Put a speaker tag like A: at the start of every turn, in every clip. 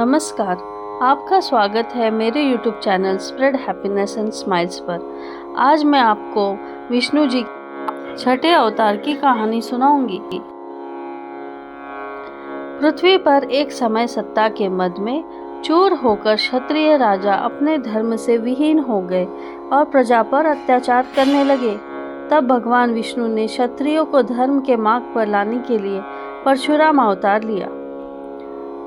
A: नमस्कार, आपका स्वागत है मेरे YouTube channel spread happiness and smiles पर। आज मैं आपको विष्णु जी छठे अवतार की कहानी सुनाऊंगी। पृथ्वी पर एक समय सत्ता के मद में चूर होकर क्षत्रिय राजा अपने धर्म से विहीन हो गए और प्रजा पर अत्याचार करने लगे। तब भगवान विष्णु ने क्षत्रियों को धर्म के मार्ग पर लाने के लिए परशुराम अवतार लिया।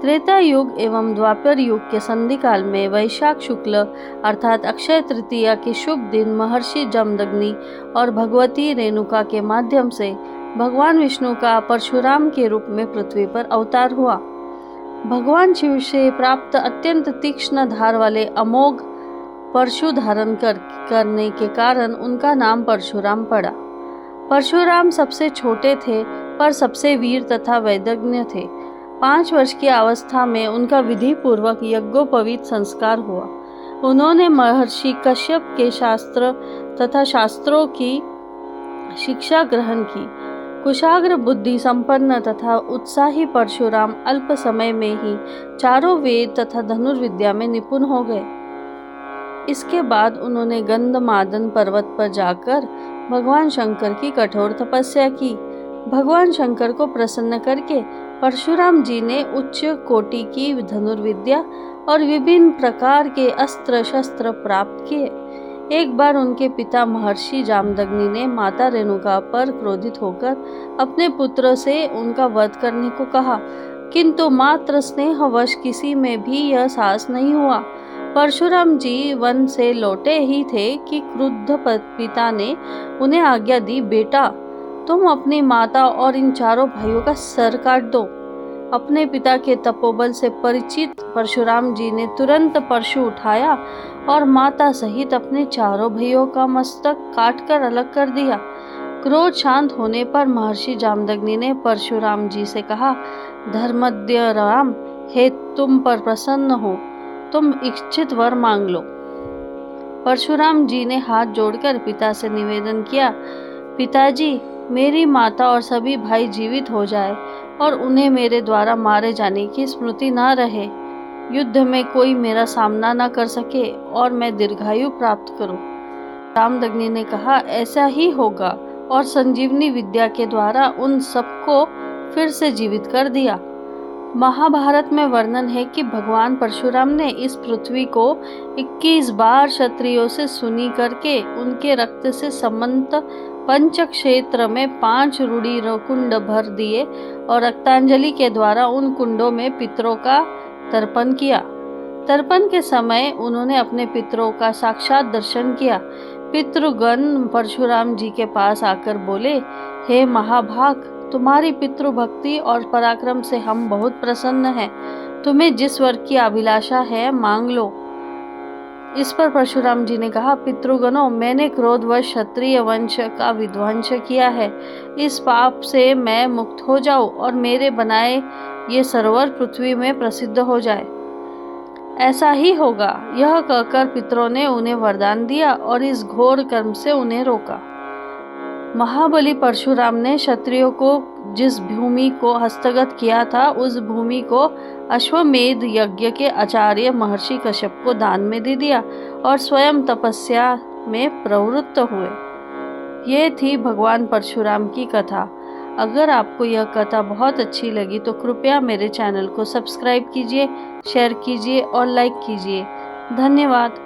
A: त्रेता युग एवं द्वापर युग के संधि काल में वैशाख शुक्ल अर्थात अक्षय तृतीया के शुभ दिन महर्षि जमदग्नि और भगवती रेणुका के माध्यम से भगवान विष्णु का परशुराम के रूप में पृथ्वी पर अवतार हुआ। भगवान शिव से प्राप्त अत्यंत तीक्ष्ण धार वाले अमोघ परशु धारण करने के कारण उनका नाम परशुराम पड़ा। परशुराम सबसे छोटे थे पर सबसे वीर तथा वैदज्ञ थे। 5 वर्ष की अवस्था में उनका विधि पूर्वक यज्ञोपवीत संस्कार हुआ। उन्होंने महर्षि कश्यप के शास्त्र तथा शास्त्रों की शिक्षा ग्रहण की। कुशाग्र बुद्धि संपन्न तथा उत्साही परशुराम अल्प समय में ही चारों वेद तथा धनुर्विद्या में निपुण हो गए। इसके बाद उन्होंने गंधमादन पर्वत पर जाकर भगवान शंकर की कठोर तपस्या की। भगवान शंकर को प्रसन्न करके परशुराम जी ने उच्च कोटि की धनुर्विद्या और विभिन्न प्रकार के अस्त्र शस्त्र प्राप्त किए। एक बार उनके पिता महर्षि जामदग्नि ने माता रेणुका पर क्रोधित होकर अपने पुत्र से उनका वध करने को कहा, किंतु मात्र स्नेहवश किसी में भी यह साहस नहीं हुआ। परशुराम जी वन से लौटे ही थे कि क्रुद्ध पिता ने उन्हें आज्ञा दी, बेटा तुम अपनी माता और इन चारों भाइयों का सर काट दो। अपने पिता के तपोबल से परिचित परशुराम जी ने तुरंत परशु उठाया और माता सहित अपने चारों भाइयों का मस्तक काटकर अलग कर दिया। क्रोध शांत होने पर महर्षि जामदग्नि ने परशुराम जी से कहा, धर्मज्ञ राम, हे तुम पर प्रसन्न हो, तुम इच्छित वर मांग लो। परशुराम जी ने हाथ जोड़कर पिता से निवेदन किया, पिताजी, मेरी माता और सभी भाई जीवित हो जाए और उन्हें मेरे द्वारा मारे जाने की स्मृति न रहे, युद्ध में कोई मेरा सामना न कर सके और मैं दीर्घायु प्राप्त करूं। जामदग्नि ने कहा, ऐसा ही होगा, और संजीवनी विद्या के द्वारा उन सबको फिर से जीवित कर दिया। महाभारत में वर्णन है कि भगवान परशुराम ने इस पृथ्वी को 21 बार क्षत्रियों से सुनी करके उनके रक्त से समंत पंच क्षेत्र में 5 रूढ़ी कुंड भर दिए और रक्तांजलि के द्वारा उन कुंडों में पितरों का तर्पण किया। तर्पण के समय उन्होंने अपने पितरों का साक्षात दर्शन किया। पितृगण परशुराम जी के पास आकर बोले, हे महाभाग, तुम्हारी पितृभक्ति और पराक्रम से हम बहुत प्रसन्न हैं। तुम्हें जिस वर की अभिलाषा है मांग लो। इस पर परशुराम जी ने कहा, पितृगणों, मैंने क्रोधवश क्षत्रिय वंश का विध्वंस किया है। इस पाप से मैं मुक्त हो जाऊं और मेरे बनाए ये सरोवर पृथ्वी में प्रसिद्ध हो जाए। ऐसा ही होगा। यह कहकर पितरों ने उन्हें वरदान दिया और इस घोर कर्म से उन्हें रोका। महाबली परशुराम ने क्षत्रियों को जिस भूमि को हस्तगत किया था उस भूमि को अश्वमेध यज्ञ के आचार्य महर्षि कश्यप को दान में दे दिया और स्वयं तपस्या में प्रवृत्त हुए। ये थी भगवान परशुराम की कथा। अगर आपको यह कथा बहुत अच्छी लगी तो कृपया मेरे चैनल को सब्सक्राइब कीजिए, शेयर कीजिए और लाइक कीजिए। धन्यवाद।